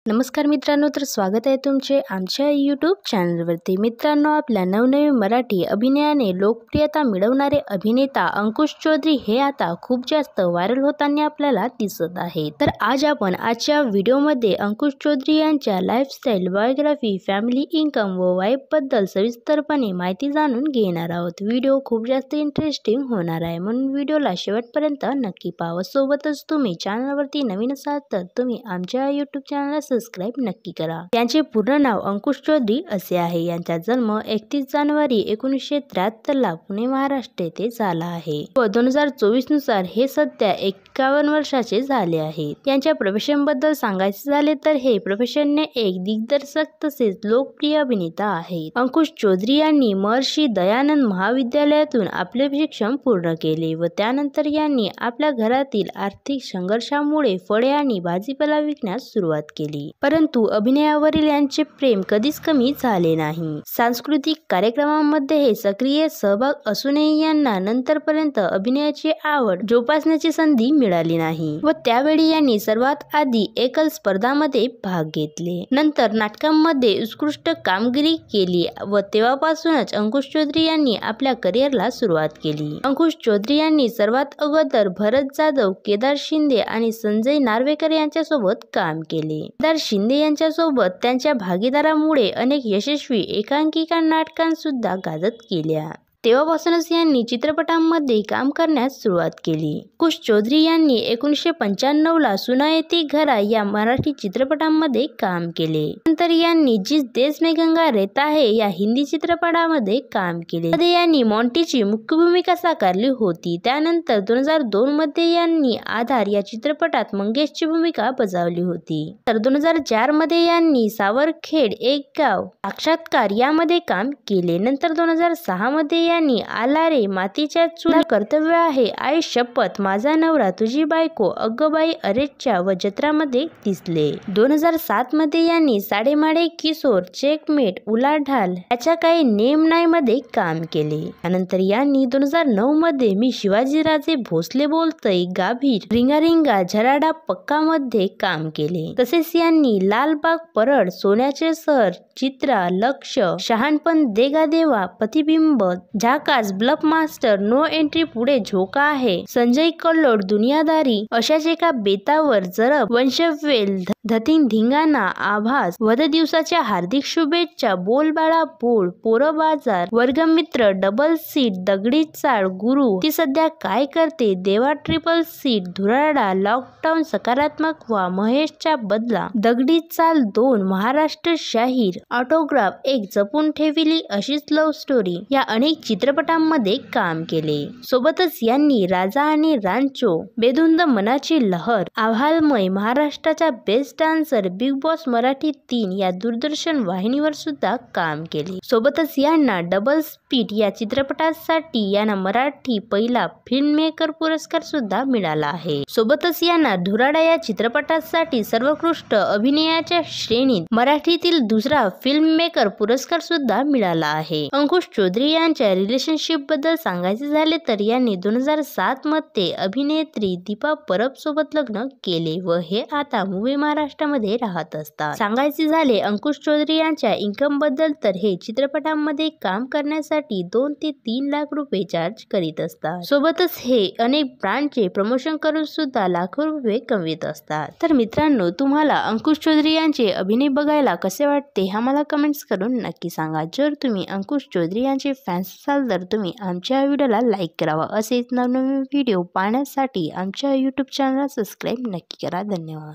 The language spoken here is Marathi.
नमस्कार मित्रांनो, तर स्वागत आहे तुमचे आमच्या यूट्यूब चॅनलवरती। मित्रांनो, आपल्या नवनवीन मराठी अभिनयाने लोकप्रियता मिळवणारे अभिनेता अंकुश चौधरी हे आता खूप जास्त व्हायरल होताना आपल्याला दिसत आहे। तर आज आपण आजच्या व्हिडिओमध्ये अंकुश चौधरी यांच्या लाईफस्टाईल, बायोग्राफी, फॅमिली इन्कम व वाईफ बद्दल सविस्तरपणे माहिती जाणून घेणार आहोत। व्हिडिओ खूप जास्त इंटरेस्टिंग होणार आहे, म्हणून व्हिडिओला शेवटपर्यंत नक्की पाहावा। सोबतच तुम्ही चॅनलवरती नवीन असाल तर तुम्ही आमच्या यूट्यूब चॅनलला सबस्क्राइब नक्की करा। यांचे पूर्ण नाव अंकुश चौधरी असे आहे। यांचा जन्म 31 जानेवारी 1973 ला पुणे, महाराष्ट्र येथे झाला आहे व 2024 नुसार हे सध्या 51 वर्षाचे झाले आहेत। यांच्या प्रोफेशन बद्दल सांगायचे झाले तर हे प्रोफेशनने एक दिग्दर्शक तसेच लोकप्रिय अभिनेता आहेत। अंकुश चौधरी यांनी महर्षी दयानंद महाविद्यालयातून आपले शिक्षण पूर्ण केले व त्यानंतर यांनी आपल्या घरातील आर्थिक संघर्षामुळे फळे आणि भाजीपाला विकण्यास सुरुवात केली। परंतु अभिनयावरील यांचे प्रेम कधीच कमी झाले नाही। सांस्कृतिक कार्यक्रमांमध्ये हे सक्रिय सहभाग असूनही यांना नंतरपर्यंत अभिनयाची आवड जोपासण्याची संधी मिळाली नाही व त्यावेळी यांनी सर्वात आधी एकल स्पर्धामध्ये भाग घेतले। नंतर नाटकांमध्ये उत्कृष्ट कामगिरी केली व तेव्हापासूनच अंकुश चौधरी यांनी आपल्या करिअरला सुरुवात केली। अंकुश चौधरी यांनी सर्वात अगोदर भरत जाधव, केदार शिंदे आणि संजय नार्वेकर यांच्यासोबत काम केले। केदार शिंदे यांच्यासोबत त्यांच्या भागीदारामुळे अनेक यशस्वी एकांकिका नाटकांसुद्धा गाजत केल्या। तेव्हापासूनच यांनी चित्रपटांमध्ये काम करण्यास सुरुवात केली। अंकुश चौधरी यांनी 1995 ला सुनायती घरा या मराठी चित्रपटांमध्ये काम केले। नंतर यांनी जिस देश में गंगा रहता है या हिंदी चित्रपटामध्ये काम केले। मध्ये यांनी मॉन्टीची मुख्य भूमिका साकारली होती। त्यानंतर 2002 मध्ये यांनी आधार या चित्रपटात मंगेशची भूमिका बजावली होती। तर 2004 मध्ये यांनी सावरखेड एक गाव साक्षात्कार यामध्ये काम केले। नंतर 2006 मध्ये यांनी आला रे मातीच्या चुला, कर्तव्य आहे, आई शपथ, माझा नवरा, तुझी बायको, अग्गबाई, अरेच्चा व जत्रामध्ये दिसले। 2007 मध्ये यांनी साडेमाडे किशोर, चेकमेट, उलाढाल याच्या काही नेम नाही मध्ये काम केले। त्यानंतर यांनी 2009 मध्ये मी शिवाजीराजे भोसले बोलतोय, गाभीर, रिंगारिंगा, झराडा पक्का मध्ये काम केले। तसेच यांनी लालबाग परळ, सोन्याचे सर, चित्रा, लक्ष, शहाणपण, देगा देवा, प्रतिबिंब, Jhakas, bluff master, no entry, पुढे झोका आहे, संजय कल्लोळ, दुनियादारी, अशाच एका बेतावर, जरब, वंशवेल, धतिंग, धिंगाणा, आभास, वधदिवसाच्या हार्दिक शुभेच्छा, बोलबाळा बोल, पोरं बाजार, वर्गमित्र, डबल सीट, दगडी चाळ, गुरु, ती सध्या काय करते, देवा, ट्रिपल सीट, धुराडा, लॉकडाऊन, सकारात्मक व्हा, महेशचा बदला, दगडी चाल 2, महाराष्ट्र शाहीर, ऑटोग्राफ, एक जपून ठेविली अशीच लव्ह स्टोरी या अनेक चित्रपटांमध्ये काम केले। सोबतच यांनी राजा आणि रांचो, बेधुंद मनाची लहर, आव्हालमय, महाराष्ट्राचा best dancer, big boss Marathi 3 या दूरदर्शन वाहिनीवर सुद्धा काम केले। सोबतच यांना डबल स्पीड या चित्रपटासाठी यांना मराठी पहिला फिल्म मेकर पुरस्कार सुद्धा मिळाला आहे। सोबतच यांना धुराडा या चित्रपटासाठी सर्वोत्कृष्ट अभिनयाच्या श्रेणीत मराठीतील दुसरा फिल्म मेकर पुरस्कार सुद्धा मिळाला आहे। अंकुश चौधरी यांच्या रिलेशनशिप बद्दल सांगायचे झाले तर यांनी 2007 मध्ये अभिनेत्री दीपा परब सोबत लग्न केले व हे आता मुंबई, महाराष्ट्रामध्ये राहत असतात। सांगायचे झाले अंकुश चौधरी यांच्या इन्कम बद्दल तर हे चित्रपटांमध्ये काम करण्यासाठी 2 ते 3 लाख रुपये चार्ज करीत असतात। सोबतच हे अनेक ब्रँडचे प्रमोशन करून सुद्धा लाखो रुपये कमवित असतात। तर मित्रांनो, तुम्हाला अंकुश चौधरी यांचे अभिनय बघायला कसे वाटते हे आम्हाला कमेंट्स करून नक्की सांगा। जर तुम्ही अंकुश चौधरी यांचे फॅन्स असाल तर तुम्ही आमच्या व्हिडिओला लाईक करावा। असेच नवनवीन व्हिडिओ पाहण्यासाठी आमच्या यूट्यूब चॅनलला सबस्क्राईब नक्की करा। धन्यवाद।